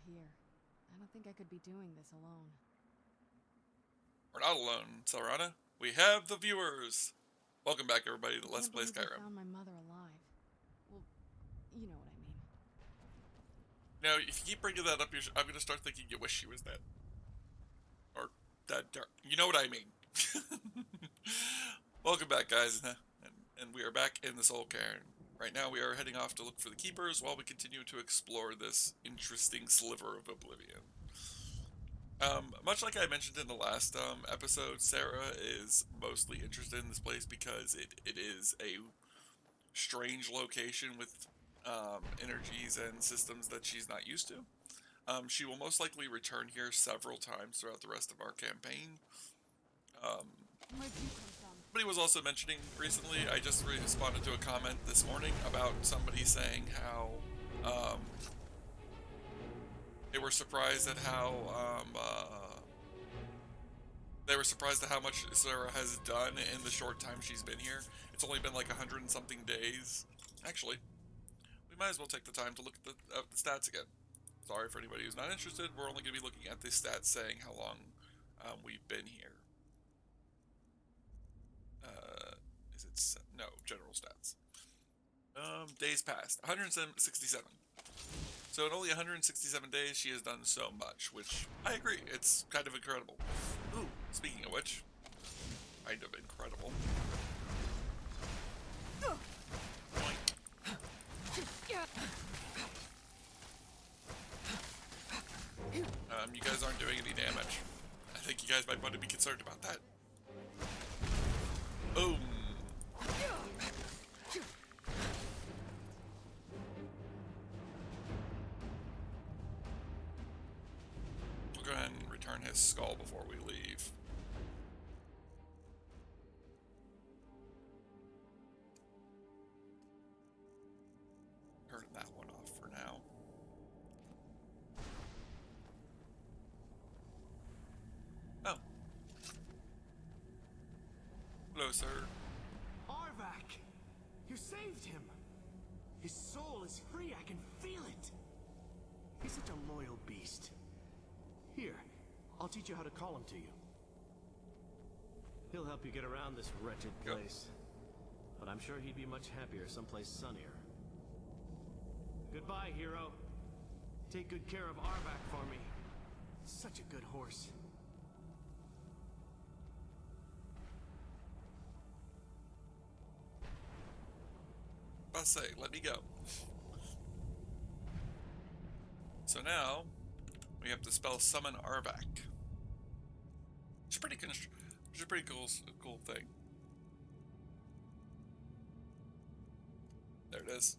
you're here. I don't think I could be doing this alone. We're not alone, Sarra. We have the viewers. Welcome back, everybody, to Let's Play I Skyrim. found my mother alive. Well, you know what I mean. Now, if you keep bringing that up, I'm going to start thinking you wish she was dead. Or dead. You know what I mean. Welcome back, guys. And we are back in the Soul Cairn. Right now, we are heading off to look for the Keepers while we continue to explore this interesting sliver of Oblivion. Much like I mentioned in the last episode, Sarra is mostly interested in this place because it is a strange location with energies and systems that she's not used to. She will most likely return here several times throughout the rest of our campaign. Somebody was also mentioning recently, I just responded to a comment this morning about somebody saying how they were surprised at how much Sarra has done in the short time she's been here. It's only been like 100 and something days. Actually, we might as well take the time to look at the stats again. Sorry for anybody who's not interested. We're only going to be looking at the stats saying how long we've been here. No, general stats. Days passed. 167. So in only 167 days, she has done so much, which I agree, it's kind of incredible. Ooh, speaking of which, kind of incredible. You guys aren't doing any damage. I think you guys might want to be concerned about that. Boom. We'll go ahead and return his skull before we leave. Turn that one off for now. Oh. Hello, sir. Arvak! You saved him! His soul is free, I can feel it! He's such a loyal beast. Here, I'll teach you how to call him to you. He'll help you get around this wretched place. But I'm sure he'd be much happier someplace sunnier. Goodbye, hero. Take good care of Arvak for me. Such a good horse. I'll say, let me go. So now we have to spell summon Arvak. It's a pretty cool thing. There it is.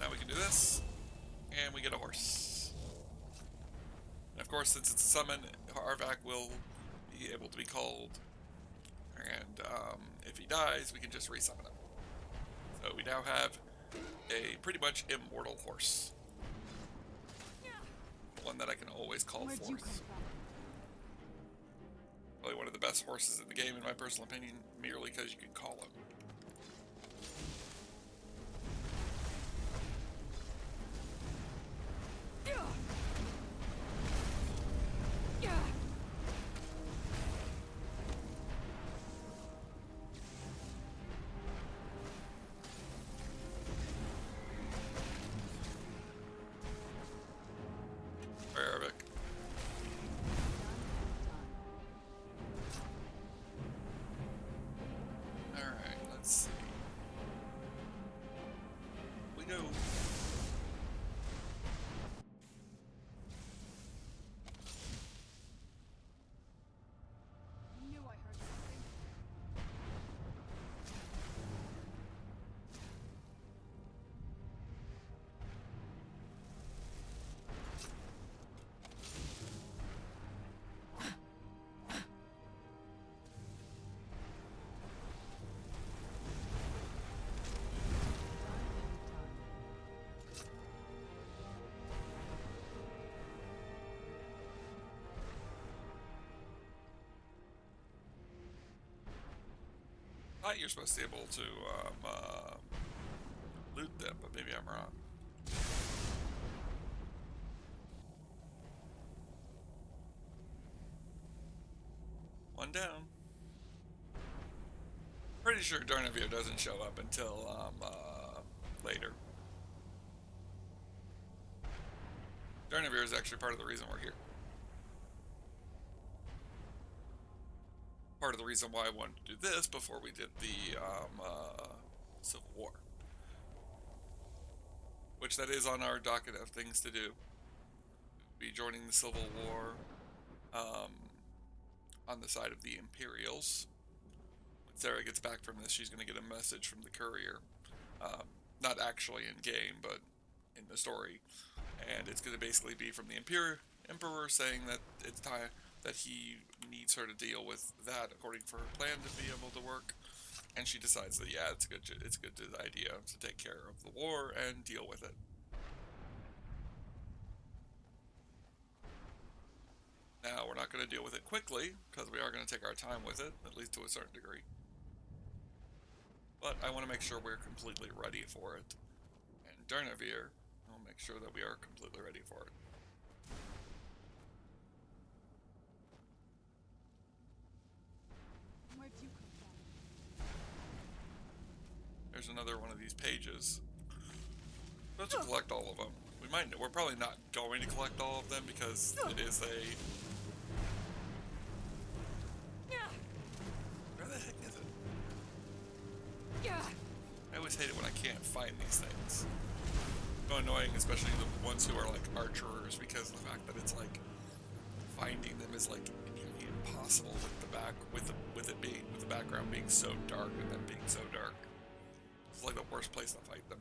Now we can do this, and we get a horse. And of course, since it's a summon, Arvak will be able to be called. And if he dies, we can just resummon him. So we now have a pretty much immortal horse. One that I can always call forth. Probably one of the best horses in the game, in my personal opinion, merely because you can call him. I thought you're supposed to be able to loot them, but maybe I'm wrong. going down. Pretty sure Darnavir doesn't show up until later. Darnavir is actually part of the reason we're here. Part of the reason why I wanted to do this before we did the Civil War. Which that is on our docket of things to do. We'll be joining the Civil War on the side of the Imperials. When Sarra gets back from this, she's going to get a message from the courier. Not actually in game, but in the story. And it's going to basically be from the Emperor saying that it's time that he needs her to deal with that according for her plan to be able to work. And she decides that yeah, it's a good idea to take care of the war and deal with it. Now we're not going to deal with it quickly because we are going to take our time with it, at least to a certain degree. But I want to make sure we're completely ready for it. And Darnavir will make sure that we are completely ready for it. Where'd you come from? There's another one of these pages. Let's collect all of them. We're probably not going to collect all of them because it is a... Where the heck is it? I always hate it when I can't find these things. So annoying, especially the ones who are like archers, because of the fact that it's like finding them is like nearly impossible with the background being so dark and them being so dark. It's like the worst place to fight them.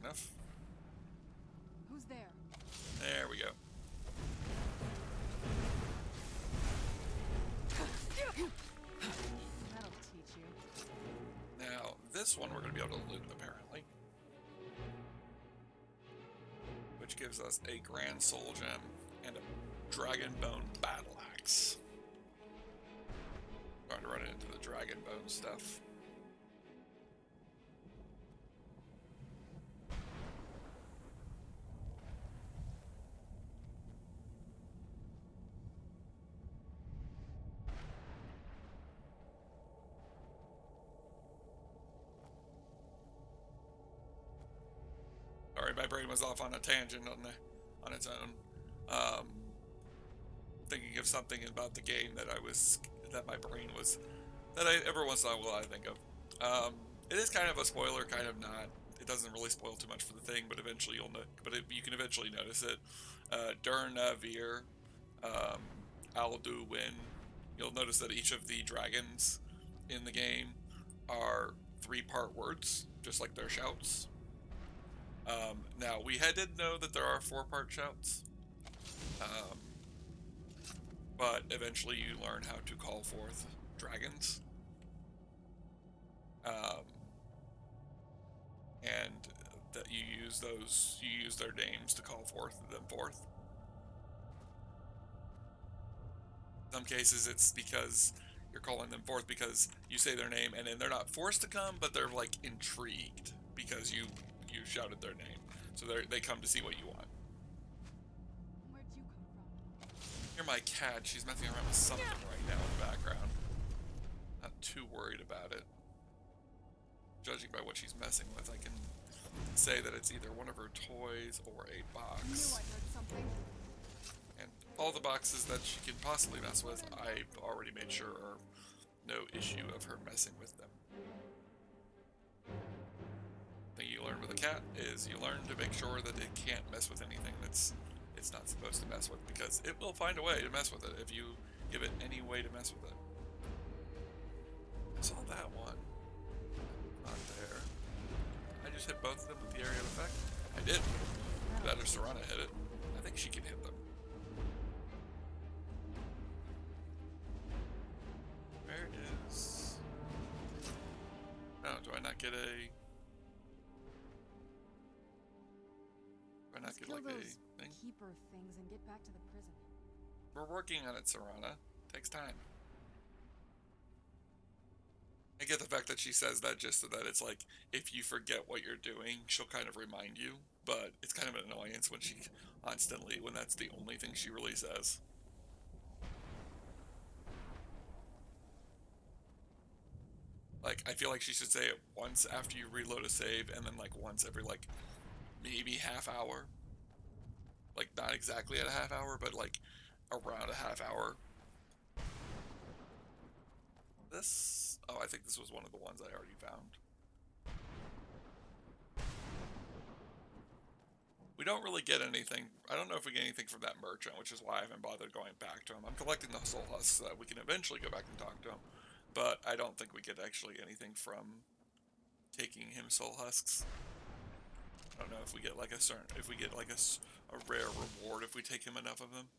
Enough? Who's there? There we go. That'll teach you. Now, this one we're going to be able to loot, apparently. Which gives us a Grand Soul Gem and a Dragon Bone Battle Axe. Trying to run into the Dragon Bone stuff. Sorry, my brain was off on a tangent on its own. Thinking of something about the game that my brain was, that I every once in a while I think of. It is kind of a spoiler, kind of not. It doesn't really spoil too much for the thing, but eventually you'll know. You can eventually notice it. Durnavir, Alduin. You'll notice that each of the dragons in the game are 3-part words, just like their shouts. Now, we did know that there are 4-part shouts, but eventually you learn how to call forth dragons, and that you use their names to call them forth. In some cases, it's because you're calling them forth because you say their name, and then they're not forced to come, but they're like intrigued because you shouted their name, so they come to see what you want. Where'd you come from? You're my cat. She's messing around with something right now in the background. Not too worried about it. Judging by what she's messing with, I can say that it's either one of her toys or a box. I knew I heard something. And all the boxes that she can possibly mess with, I've already made sure are no issue of her messing with them. The thing you learn with a cat is you learn to make sure that it can't mess with anything it's not supposed to mess with, because it will find a way to mess with it if you give it any way to mess with it. I saw that one. Not there. I just hit both of them with the area of effect. I did. That or Sarra hit it. I think she can hit them. Where is... Oh, do I not get a... Do I not Let's get kill like those a thing? keeper things and get back to the prison. We're working on it, Sarra. Takes time. get the fact that she says that just so that it's like, if you forget what you're doing, she'll kind of remind you. But it's kind of an annoyance when she constantly, when that's the only thing she really says. Like, I feel like she should say it once after you reload a save, and then like once every like maybe half hour. Like, not exactly at a half hour, but like around a half hour. This, oh, I think this was one of the ones I already found. We don't really get anything. I don't know if we get anything from that merchant, which is why I haven't bothered going back to him. I'm collecting the soul husks so that we can eventually go back and talk to him. But I don't think we get actually anything from taking him soul husks. I don't know if we get like a certain, if we get like a rare reward if we take him enough of them.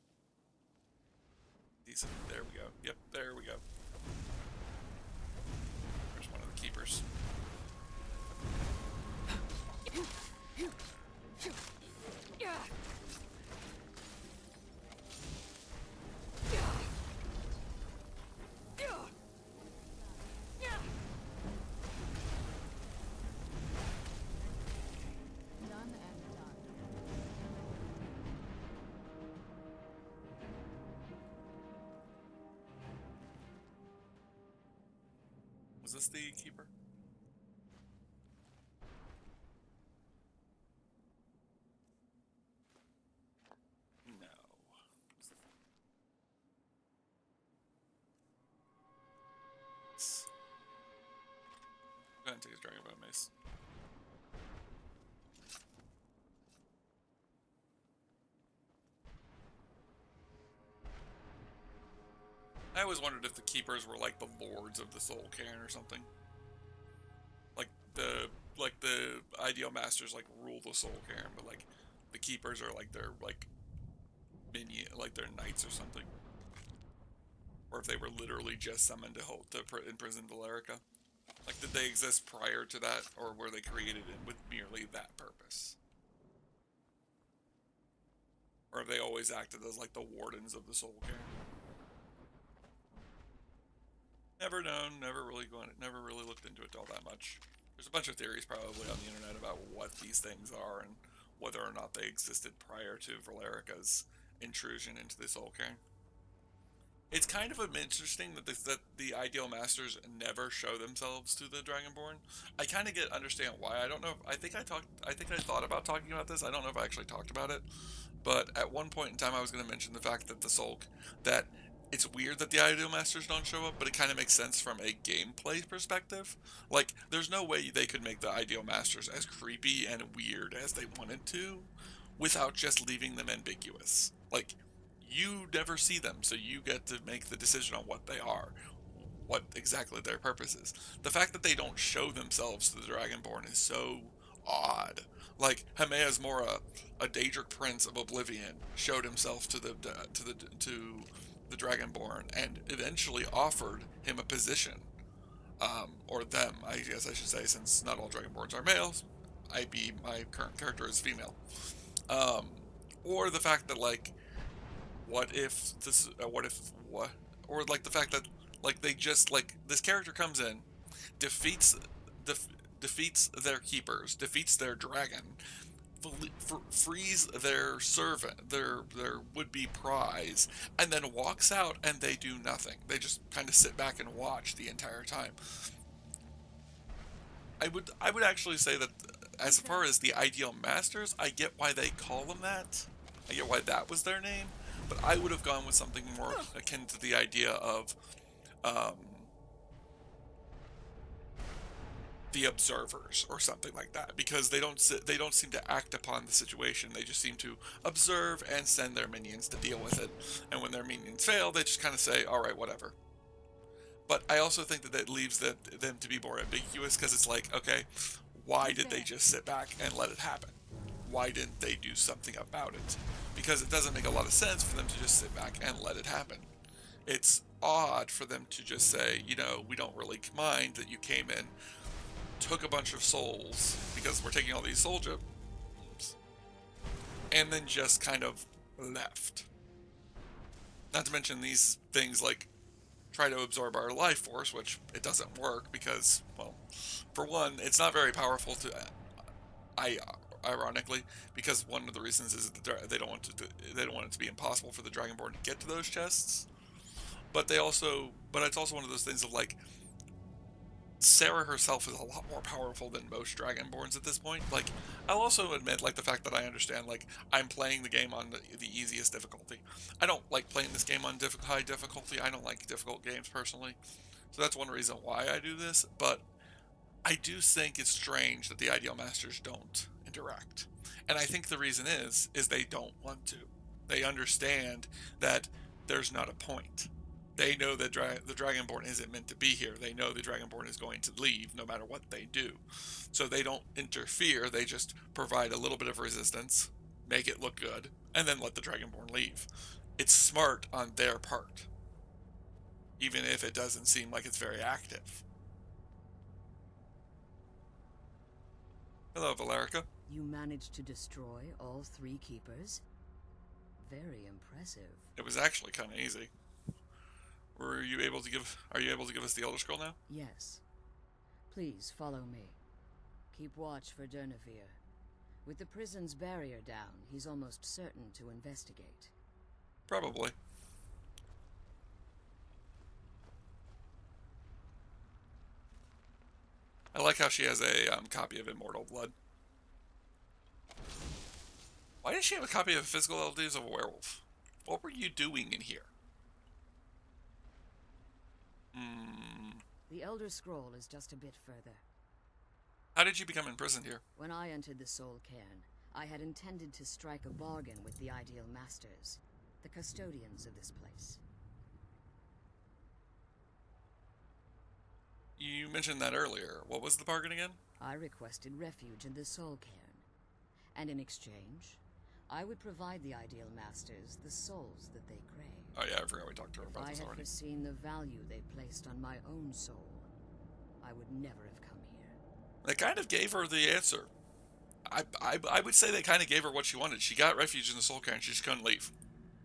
Decent. There we go. Yep, there we go. There's one of the keepers. Done and done. Was this the keeper? No. Go ahead and take his dragon bone mace. I always wondered if the keepers were like the lords of the soul cairn or something. Like the ideal masters like rule the soul cairn, but like the keepers are like their like minion, like their knights or something. Or if they were literally just summoned to hold to imprison Valerica. Like, did they exist prior to that, or were they created with merely that purpose? Or have they always acted as like the wardens of the soul cairn? Never known, never really looked into it all that much. There's a bunch of theories probably on the internet about what these things are and whether or not they existed prior to Valerica's intrusion into the soul cairn. It's kind of interesting that the ideal masters never show themselves to the Dragonborn. I kind of understand why. I don't know. I think I thought about talking about this. I don't know if I actually talked about it, but at one point in time, I was going to mention the fact that that it's weird that the ideal masters don't show up, but it kind of makes sense from a gameplay perspective. Like, there's no way they could make the ideal masters as creepy and weird as they wanted to, without just leaving them ambiguous. Like, you never see them, so you get to make the decision on what they are, what exactly their purpose is. The fact that they don't show themselves to the Dragonborn is so odd. Like, Hamea's Mora, a Daedric prince of Oblivion, showed himself to the Dragonborn and eventually offered him a position, or them, I guess I should say, since not all Dragonborns are males. My current character is female. Or the fact that like, or like the fact that like they just like this character comes in, defeats their keepers, defeats their dragon, frees their servant, their would-be prize, and then walks out and they do nothing. They just kind of sit back and watch the entire time. I would actually say that as far as the ideal masters, I get why they call them that. I get why that was their name. But I would have gone with something more akin to the idea of the observers or something like that, because they don't seem to act upon the situation. They just seem to observe and send their minions to deal with it. And when their minions fail, they just kind of say, "All right, whatever." But I also think that leaves them to be more ambiguous, because it's like, okay, why did they just sit back and let it happen? Why didn't they do something about it? Because it doesn't make a lot of sense for them to just sit back and let it happen. It's odd for them to just say, you know, we don't really mind that you came in, took a bunch of souls, because we're taking all these soul gems, and then just kind of left. Not to mention these things like try to absorb our life force, which it doesn't work because, well, for one, it's not very powerful to. Ironically, because one of the reasons is that they don't want it to be impossible for the Dragonborn to get to those chests. But it's also one of those things of like, Sarra herself is a lot more powerful than most Dragonborns at this point. Like, I'll also admit, like, the fact that I understand, like, I'm playing the game on the easiest difficulty. I don't like playing this game on high difficulty. I don't like difficult games, personally. So that's one reason why I do this, but I do think it's strange that the Ideal Masters don't interact. And I think the reason is they don't want to. They understand that there's not a point. They know that the Dragonborn isn't meant to be here. They know the Dragonborn is going to leave no matter what they do. So they don't interfere. They just provide a little bit of resistance, make it look good, and then let the Dragonborn leave. It's smart on their part, even if it doesn't seem like it's very active. Hello, Valerica. You managed to destroy all 3 keepers? Very impressive. It was actually kind of easy. Are you able to give us the Elder Scroll now? Yes. Please follow me. Keep watch for Durnevere. With the prison's barrier down, he's almost certain to investigate. Probably. I like how she has a copy of Immortal Blood. Why did she have a copy of Physical Abilities of a Werewolf? What were you doing in here? The Elder Scroll is just a bit further. How did you become imprisoned here? When I entered the Soul Cairn, I had intended to strike a bargain with the Ideal Masters, the custodians of this place. You mentioned that earlier. What was the bargain again? I requested refuge in the Soul Cairn, and in exchange, I would provide the Ideal Masters the souls that they crave. Oh yeah, I forgot we talked to her about this If I had already. foreseen the value they placed on my own soul, I would never have come here. They kind of gave her the answer. I would say they kind of gave her what she wanted. She got refuge in the Soul Cairn, she just couldn't leave.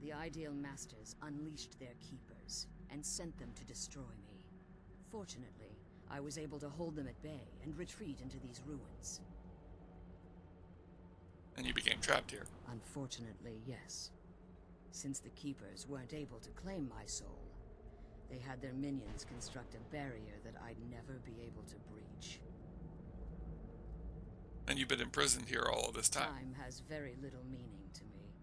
The Ideal Masters unleashed their keepers and sent them to destroy me. Fortunately, I was able to hold them at bay and retreat into these ruins. And you became trapped here. Unfortunately, yes. Since the Keepers weren't able to claim my soul, they had their minions construct a barrier that I'd never be able to breach. And you've been imprisoned here all of this time. Time has very little meaning to me.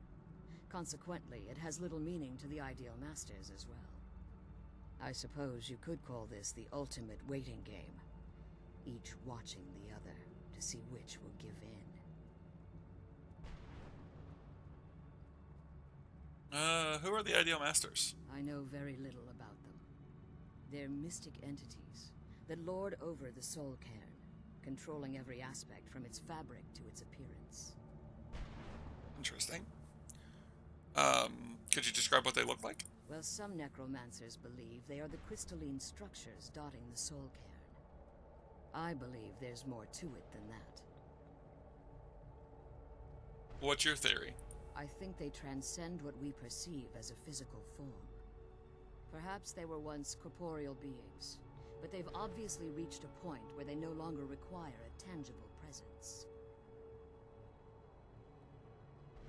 Consequently, it has little meaning to the Ideal Masters as well. I suppose you could call this the ultimate waiting game, each watching the other to see which will give in. Who are the Ideal Masters? I know very little about them. They're mystic entities that lord over the Soul Cairn, controlling every aspect from its fabric to its appearance. Interesting. Could you describe what they look like? Well, some necromancers believe they are the crystalline structures dotting the Soul Cairn. I believe there's more to it than that. What's your theory? I think they transcend what we perceive as a physical form. Perhaps they were once corporeal beings, but they've obviously reached a point where they no longer require a tangible presence.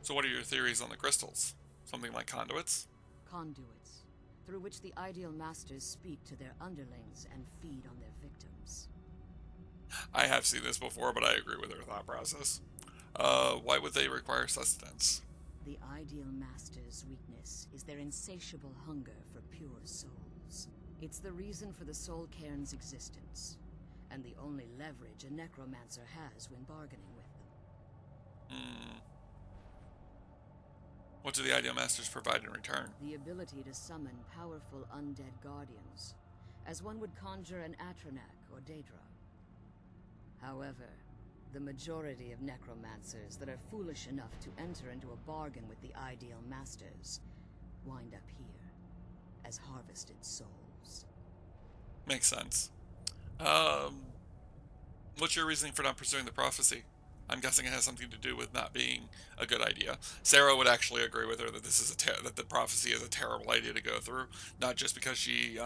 So what are your theories on the crystals? Something like conduits? Conduits, through which the Ideal Masters speak to their underlings and feed on their victims. I have seen this before, but I agree with her thought process. Why would they require sustenance? The Ideal Masters' weakness is their insatiable hunger for pure souls. It's the reason for the Soul Cairn's existence, and the only leverage a necromancer has when bargaining with them. What do the Ideal Masters provide in return? The ability to summon powerful undead guardians, as one would conjure an Atronak or Daedra. However, the majority of necromancers that are foolish enough to enter into a bargain with the Ideal Masters wind up here as harvested souls. Makes sense. What's your reasoning for not pursuing the prophecy? I'm guessing it has something to do with not being a good idea. Sarah would actually agree with her that this is that the prophecy is a terrible idea to go through, not just because she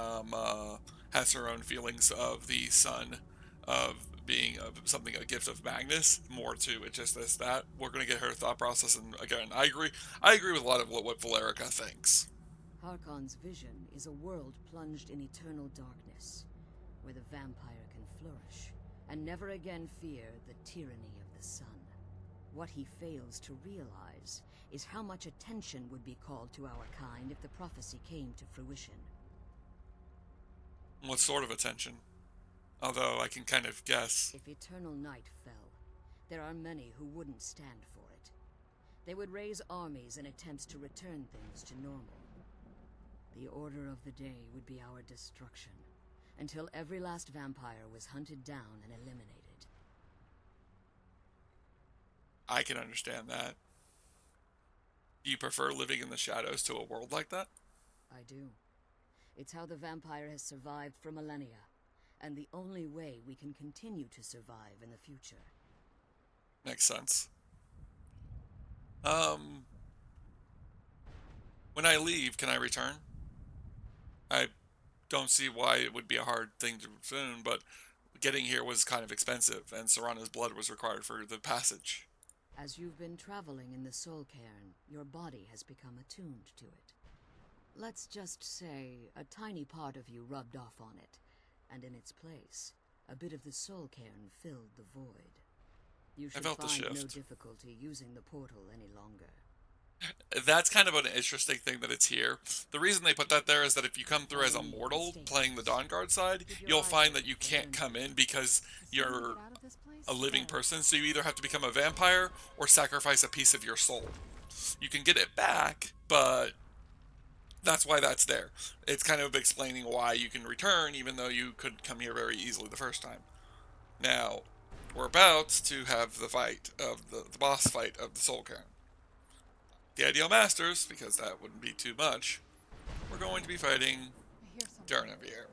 has her own feelings of the son of being something a gift of Magnus, more to it just this that. We're gonna get her thought process, and again, I agree with a lot of what Valerica thinks. Harkon's vision is a world plunged in eternal darkness, where the vampire can flourish, and never again fear the tyranny of the sun. What he fails to realize is how much attention would be called to our kind if the prophecy came to fruition. What sort of attention? Although I can kind of guess. If eternal night fell, there are many who wouldn't stand for it. They would raise armies in attempts to return things to normal. The order of the day would be our destruction, until every last vampire was hunted down and eliminated. I can understand that. Do you prefer living in the shadows to a world like that? I do. It's how the vampire has survived for millennia, and the only way we can continue to survive in the future. Makes sense. When I leave, can I return? I don't see why it would be a hard thing to soon, but getting here was kind of expensive, and Serana's blood was required for the passage. As you've been traveling in the Soul Cairn, your body has become attuned to it. Let's just say a tiny part of you rubbed off on it, and in its place, a bit of the Soul Cairn filled the void. You should felt the find no shift. difficulty using the portal any longer. That's kind of an interesting thing that it's here. The reason they put that there is that if you come through as a mortal playing the Dawn Guard side, you'll find that you can't come in because you're Get out of this place? a living person, so you either have to become a vampire or sacrifice a piece of your soul. You can get it back, but that's why that's there. It's kind of explaining why you can return, even though you could come here very easily the first time. Now, we're about to have the fight of the boss fight of the Soul Cairn. The Ideal Masters, because that wouldn't be too much, we're going to be fighting I hear something. Darnavir.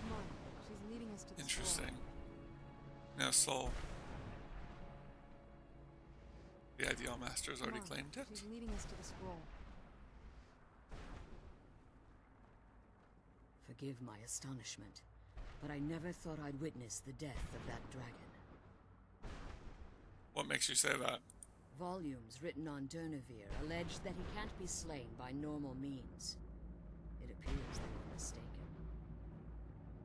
Come on. She's leading us to the Interesting. scroll. No soul. The Ideal Masters already Come on. claimed it. She's leading us to the scroll. Forgive my astonishment, but I never thought I'd witness the death of that dragon. What makes you say that? Volumes written on Durnavir allege that he can't be slain by normal means. It appears they were mistaken.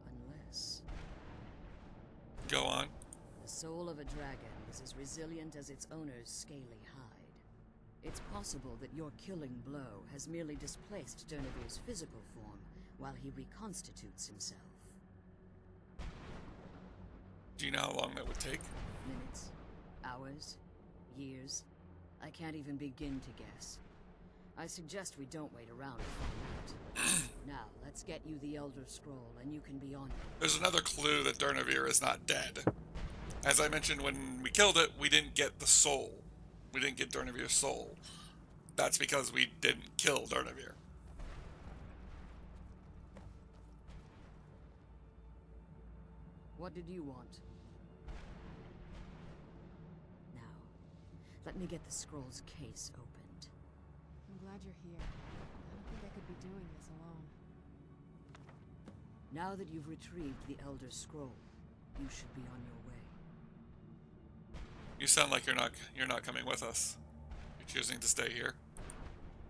Unless Go on. the soul of a dragon is as resilient as its owner's scaly hide. It's possible that your killing blow has merely displaced Durnavir's physical form while he reconstitutes himself. Do you know how long that would take? Minutes, hours, years. I can't even begin to guess. I suggest we don't wait around to find out. Now, let's get you the Elder Scroll and you can be on it. There's another clue that Durnavir is not dead. As I mentioned when we killed it, we didn't get the soul. We didn't get Durnavir's soul. That's because we didn't kill Durnavir. What did you want? Now, let me get the scroll's case opened. I'm glad you're here. I don't think I could be doing this alone. Now that you've retrieved the Elder Scroll, you should be on your way. You sound like you're not coming with us. You're choosing to stay here.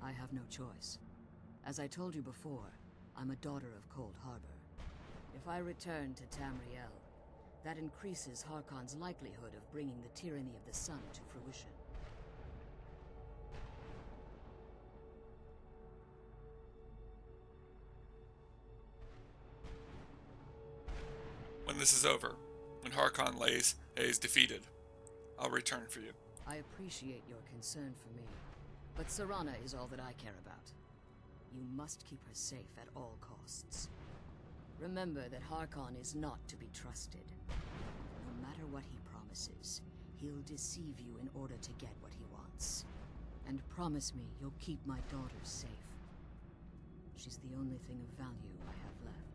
I have no choice. As I told you before, I'm a daughter of Cold Harbor. If I return to Tamriel, that increases Harkon's likelihood of bringing the tyranny of the sun to fruition. When this is over, when Harkon is defeated, I'll return for you. I appreciate your concern for me, but Sarra is all that I care about. You must keep her safe at all costs. Remember that Harkon is not to be trusted. No matter what he promises, he'll deceive you in order to get what he wants. And promise me you'll keep my daughter safe. She's the only thing of value I have left.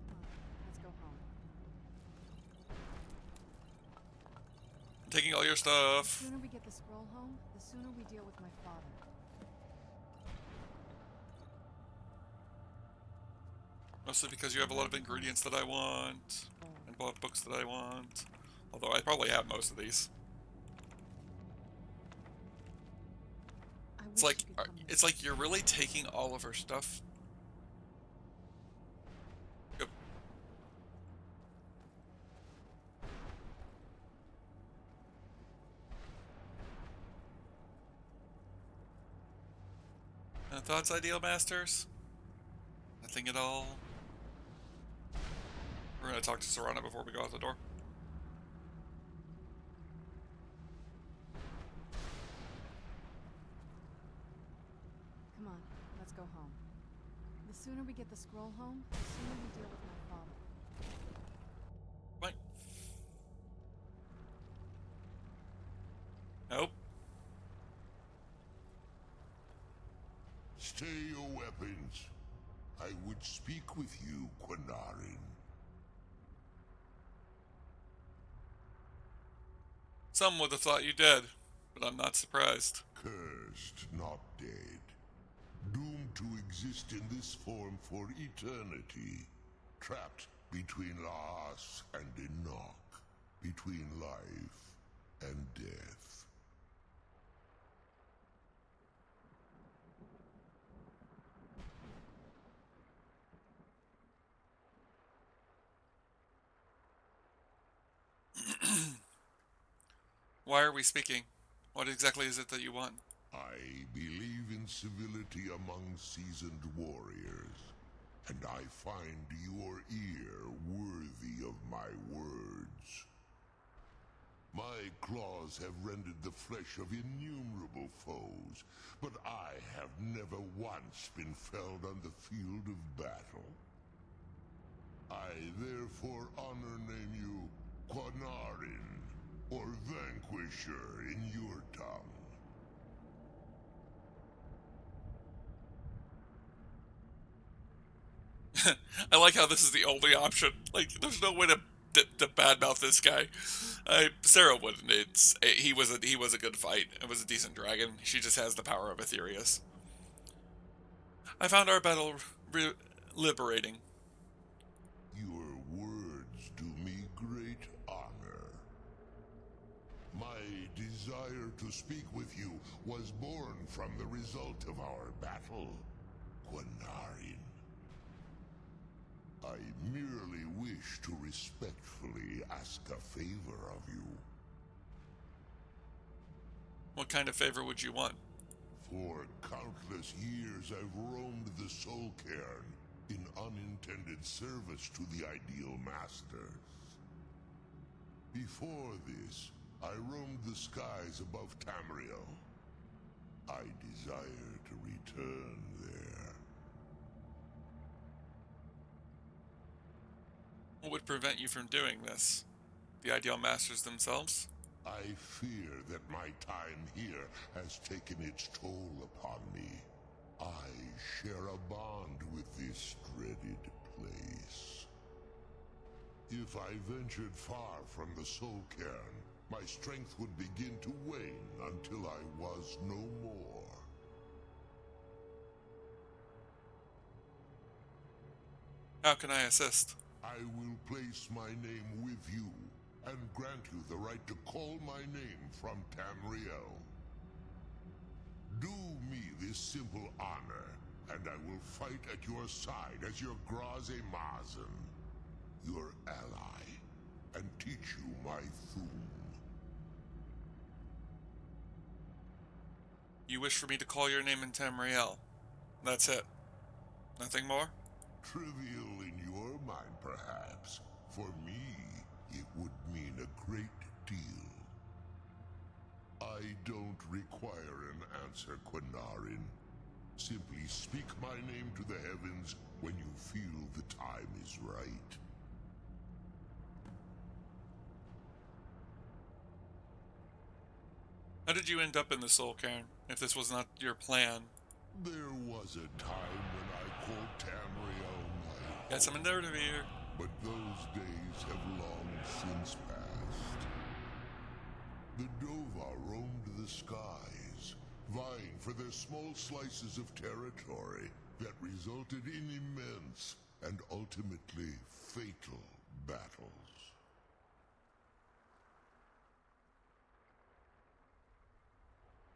Come on, let's go home. I'm taking all your The stuff. sooner we get the scroll home, the sooner we deal with my father. Mostly because you have a lot of ingredients that I want, Oh. and books that I want. Although I probably have most of these. I It's wish like you could come with it's like you're really taking all of her stuff. Yep. Thoughts, Ideal Masters? Nothing at all. We're gonna talk to Sarra before we go out the door. Come on, let's go home. The sooner we get the scroll home, the sooner we deal with my father. What? Nope. Stay your weapons. I would speak with you, Quinarin. Some would have thought you dead, but I'm not surprised. Cursed, not dead. Doomed to exist in this form for eternity. Trapped between Laas and Enoch. Between life and death. Why are we speaking? What exactly is it that you want? I believe in civility among seasoned warriors, and I find your ear worthy of my words. My claws have rended the flesh of innumerable foes, but I have never once been felled on the field of battle. I therefore honor name you Quinarin, or Vanquisher in your tongue. I like how this is the only option. Like, there's no way to badmouth this guy. Sarra wouldn't. He was a good fight. It was a decent dragon. She just has the power of Aetherius. I found our battle liberating. Your words do me great honor. My desire to speak with you was born from the result of our battle, Quinarin. I merely wish to respectfully ask a favor of you. What kind of favor would you want? For countless years I've roamed the Soul Cairn in unintended service to the Ideal Masters. Before this, I roamed the skies above Tamriel. I desire to return there. What would prevent you from doing this? The Ideal Masters themselves? I fear that my time here has taken its toll upon me. I share a bond with this dreaded place. If I ventured far from the Soul Cairn, my strength would begin to wane until I was no more. How can I assist? I will place my name with you and grant you the right to call my name from Tamriel. Do me this simple honor, and I will fight at your side as your Graze Mazen, your ally, and teach you my Thum. You wish for me to call your name in Tamriel. That's it. Nothing more? Trivial in your mind, perhaps. For me, it would mean a great deal. I don't require an answer, Quinarin. Simply speak my name to the heavens when you feel the time is right. How did you end up in the Soul Cairn, if this was not your plan? There was a time when I called Tamriel my Got some narrative here. but those days have long since passed. The Dova roamed the skies, vying for their small slices of territory that resulted in immense and ultimately fatal battles.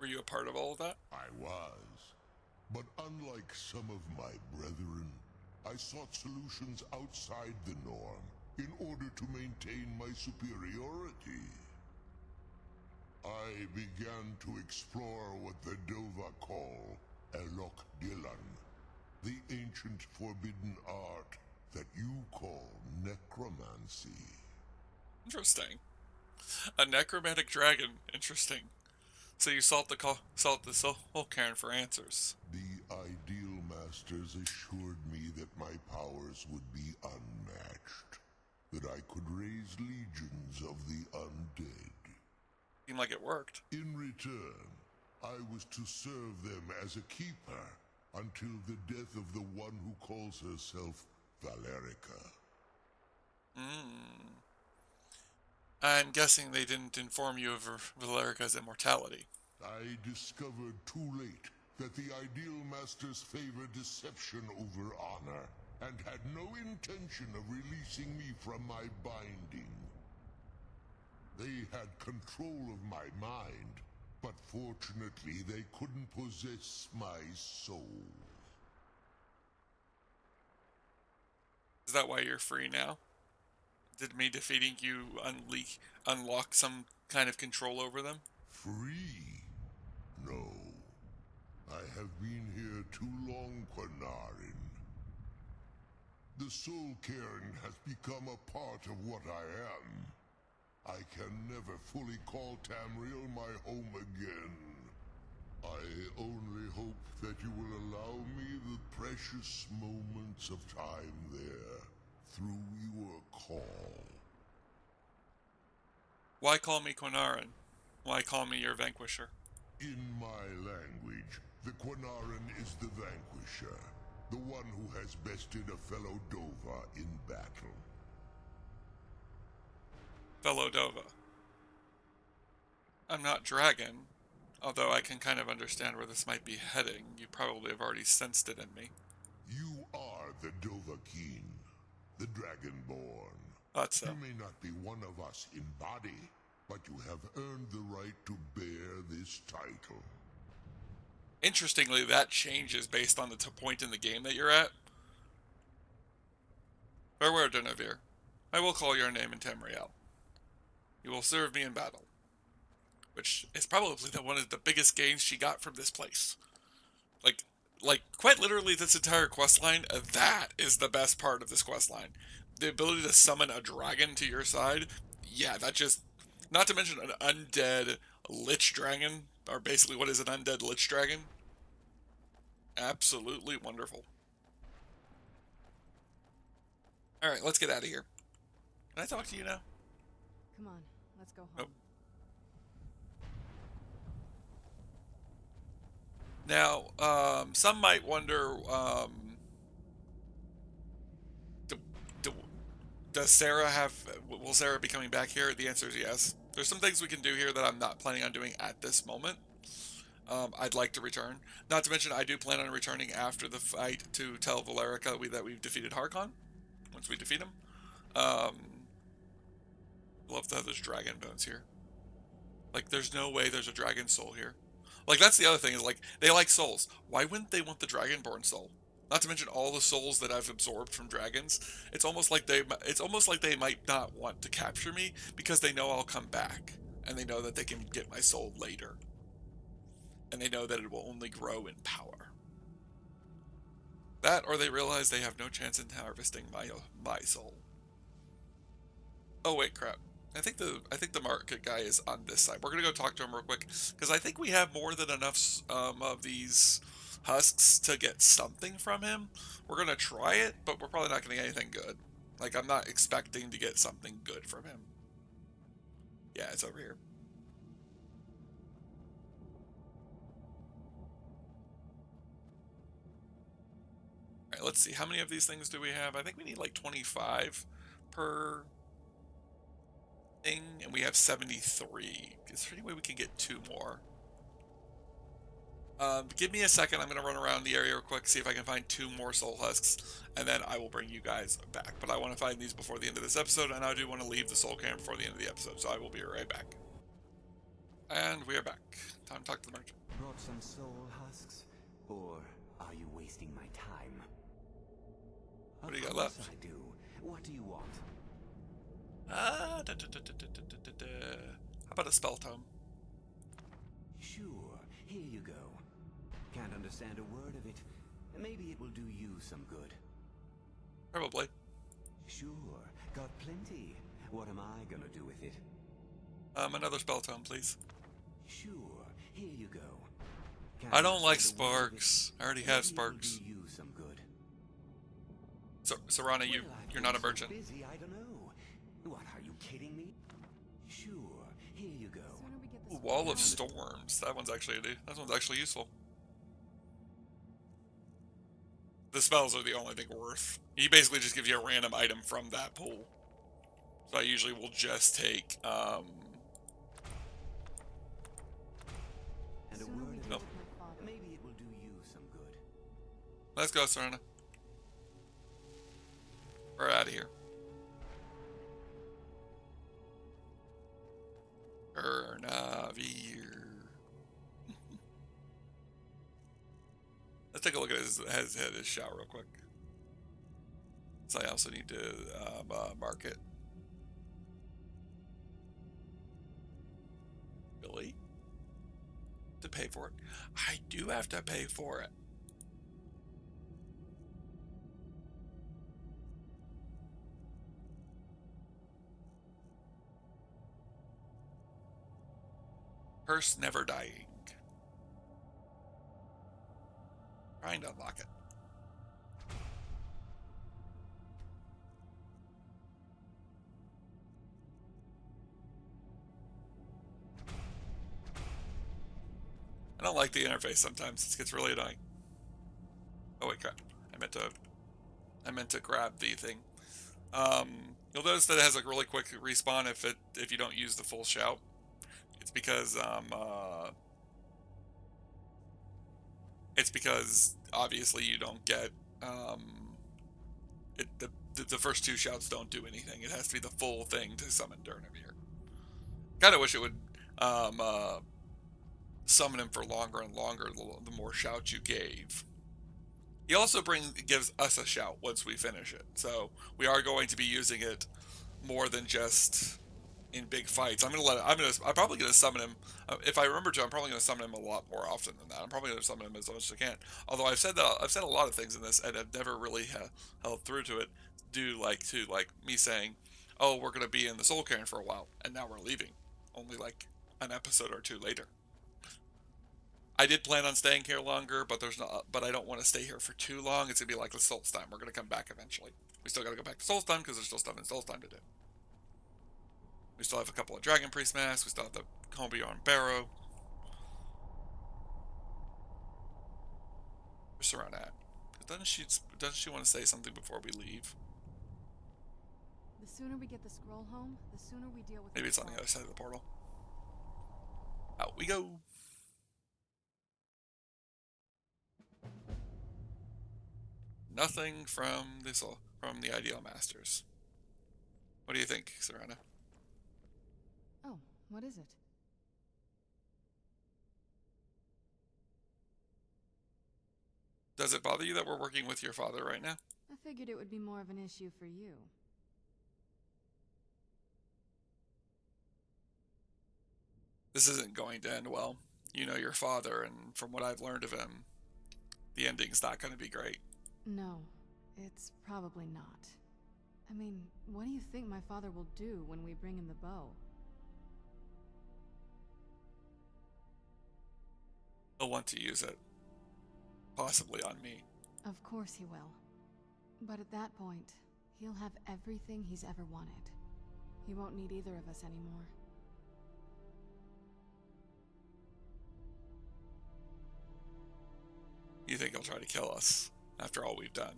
Were you a part of all of that? I was. But unlike some of my brethren, I sought solutions outside the norm in order to maintain my superiority. I began to explore what the Dova call Elok Dilan, the ancient forbidden art that you call necromancy. Interesting. A necromantic dragon. Interesting. So you sought the Soul Cairn for answers. The Ideal Masters assured me that my powers would be unmatched, that I could raise legions of the undead. Seemed like it worked. In return, I was to serve them as a keeper until the death of the one who calls herself Valerica. I'm guessing they didn't inform you of Valerica's immortality. I discovered too late that the Ideal Masters favor deception over honor, and had no intention of releasing me from my binding. They had control of my mind, but fortunately they couldn't possess my soul. Is that why you're free now? Did me defeating you unlock some kind of control over them? Free? No. I have been here too long, Quinarin. The Soul Cairn has become a part of what I am. I can never fully call Tamriel my home again. I only hope that you will allow me the precious moments of time there, through your call. Why call me Quinarin? Why call me your vanquisher? In my language, the Quinarin is the vanquisher, the one who has bested a fellow Dova in battle. Fellow Dova. I'm not dragon, although I can kind of understand where this might be heading. You probably have already sensed it in me. You are the Dovahkiin, the Dragonborn. Thought so. You may not be one of us in body, but you have earned the right to bear this title. Interestingly, that changes based on the point in the game that you're at. Farewell, Denevere. I will call your name in Tamriel. You will serve me in battle. Which is probably one of the biggest gains she got from this place. Like quite literally this entire questline, that is the best part of this questline. The ability to summon a dragon to your side, yeah, that just... Not to mention an undead lich dragon, or basically what is an undead lich dragon. Absolutely wonderful. Alright, let's get out of here. Can I talk to you now? Come on, let's go home. Nope. Now, some might wonder, does Sarra will Sarra be coming back here? The answer is yes. There's some things we can do here that I'm not planning on doing at this moment. I'd like to return. Not to mention, I do plan on returning after the fight to tell Valerica that we've defeated Harkon. Once we defeat him. Love that there's dragon bones here. Like, there's no way there's a dragon soul here. Like, that's the other thing, is like, they like souls. Why wouldn't they want the dragonborn soul? Not to mention all the souls that I've absorbed from dragons. It's almost like they might not want to capture me because they know I'll come back, and they know that they can get my soul later, and they know that it will only grow in power. That, or they realize they have no chance in harvesting my soul. Oh wait, crap. I think the market guy is on this side. We're gonna go talk to him real quick because I think we have more than enough of these husks to get something from him. We're gonna try it, but we're probably not gonna get anything good. Like, I'm not expecting to get something good from him. Yeah, it's over here. Alright, let's see. How many of these things do we have? I think we need like 25 per thing, and we have 73. Is there any way we can get 2 more? Give me a second. I'm going to run around the area real quick, see if I can find 2 more soul husks, and then I will bring you guys back. But I want to find these before the end of this episode, and I do want to leave the soul camp before the end of the episode, so I will be right back. And we are back. Time to talk to the merchant. Brought some soul husks? Or are you wasting my time? What do you got left? I do. What do you want? How about a spell tome? Sure, here you go. Can't understand a word of it. Maybe it will do you some good. Probably. Sure, got plenty. What am I gonna do with it? Another spell tome, please. Sure, here you go. I don't like sparks. I already have sparks. Do you some good. So, Sarra, you're not a merchant. Busy, I don't know. What, are you kidding me? Sure, here you go. The sooner we get this Ooh, Wall of scroll Storms. That one's actually useful. The spells are the only thing worth. He basically just gives you a random item from that pool. So I usually will just take And a sooner we word deal of Nope. with my father. maybe it will do you some good. Let's go, Sarra. We're out of here. Ernavir. Let's take a look at his shout real quick. So I also need to mark it. Really? To pay for it? I do have to pay for it. Curse never dying. Trying to unlock it. I don't like the interface sometimes. It gets really annoying. Oh wait, crap. I meant to grab the thing. You'll notice that it has a really quick respawn if you don't use the full shout. It's because obviously you don't get the first 2 shouts don't do anything. It has to be the full thing to summon Durnavir. Kind of wish it would summon him for longer and longer the more shouts you gave. He also gives us a shout once we finish it, so we are going to be using it more than just in big fights. I'm probably gonna summon him. If I remember to, I'm probably gonna summon him a lot more often than that. I'm probably gonna summon him as much as I can. Although I've said a lot of things in this, and I've never really held through to it. Due to me saying, "Oh, we're gonna be in the Soul Cairn for a while," and now we're leaving. Only like an episode or 2 later. I did plan on staying here longer, but I don't want to stay here for too long. It's gonna be like the Solstheim. We're gonna come back eventually. We still gotta go back to Solstheim because there's still stuff in Solstheim to do. We still have a couple of Dragon Priest masks. We still have the Combion Barrow. Where's Sarra at? Doesn't she want to say something before we leave? The sooner we get the scroll home, the sooner we deal with Maybe my it's on the father. other side of the portal. Out we go. Nothing from the Ideal Masters. What do you think, Sarra? What is it? Does it bother you that we're working with your father right now? I figured it would be more of an issue for you. This isn't going to end well. You know your father, and from what I've learned of him, the ending's not going to be great. No, it's probably not. I mean, what do you think my father will do when we bring him the bow? He'll want to use it. Possibly on me. Of course he will. But at that point, he'll have everything he's ever wanted. He won't need either of us anymore. You think he'll try to kill us after all we've done?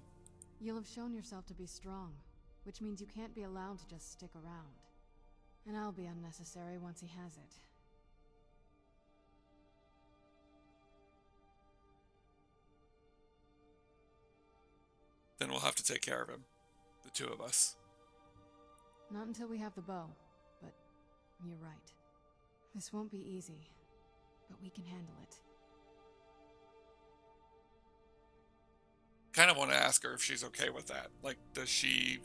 You'll have shown yourself to be strong, which means you can't be allowed to just stick around. And I'll be unnecessary once he has it. Then we'll have to take care of him. The two of us. Not until we have the bow, but you're right. This won't be easy, but we can handle it. Kind of want to ask her if she's okay with that. Like, does she...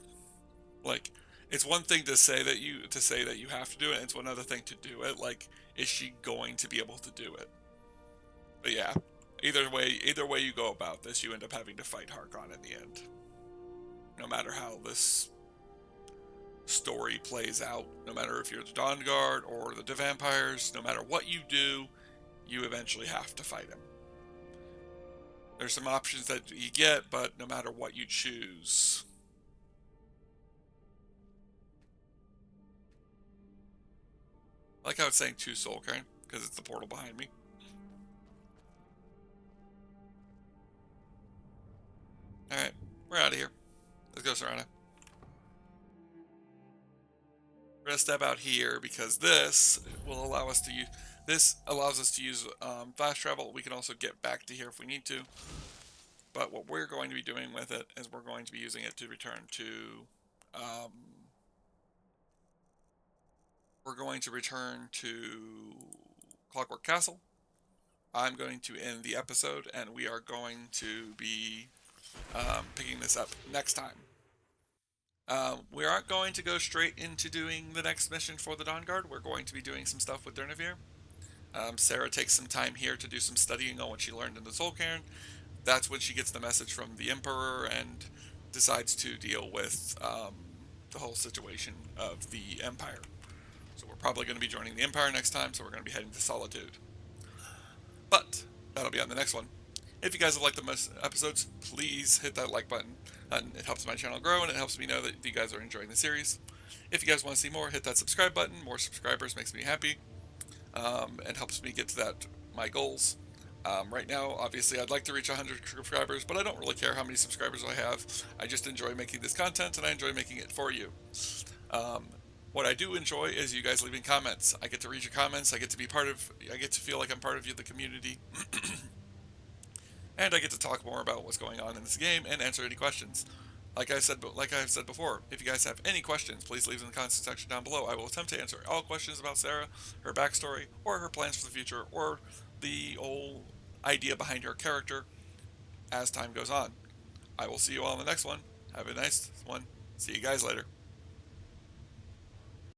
Like, it's one thing to say that you have to do it, and it's another thing to do it. Like, is she going to be able to do it? But yeah, either way you go about this, you end up having to fight Harkon in the end. No matter how this story plays out, no matter if you're the Dawn Guard or the vampires, no matter what you do, you eventually have to fight him. There's some options that you get, but no matter what you choose. I like how it's saying 2 soul cairn, because it's the portal behind me. Alright, we're out of here. Let's go, Sarra. We're gonna step out here because this will allow us to use. This allows us to use fast travel. We can also get back to here if we need to. But what we're going to be doing with it is we're going to be using it to return to. We're going to return to Clockwork Castle. I'm going to end the episode, and we are going to be picking this up next time. We aren't going to go straight into doing the next mission for the Dawn Guard. We're going to be doing some stuff with Durnevere. Sarra takes some time here to do some studying on what she learned in the Soul Cairn. That's when she gets the message from the Emperor and decides to deal with the whole situation of the Empire. So we're probably going to be joining the Empire next time, so we're going to be heading to Solitude. But that'll be on the next one. If you guys have liked the episodes, please hit that like button. It helps my channel grow, and it helps me know that you guys are enjoying the series. If you guys want to see more, hit that subscribe button. More subscribers makes me happy, and helps me get to my goals. Right now, obviously, I'd like to reach 100 subscribers, but I don't really care how many subscribers I have. I just enjoy making this content, and I enjoy making it for you. What I do enjoy is you guys leaving comments. I get to read your comments. I get to feel like I'm part of the community. And I get to talk more about what's going on in this game and answer any questions. Like I've said before, if you guys have any questions, please leave them in the comment section down below. I will attempt to answer all questions about Sarra, her backstory, or her plans for the future, or the whole idea behind her character as time goes on. I will see you all in the next one. Have a nice one. See you guys later.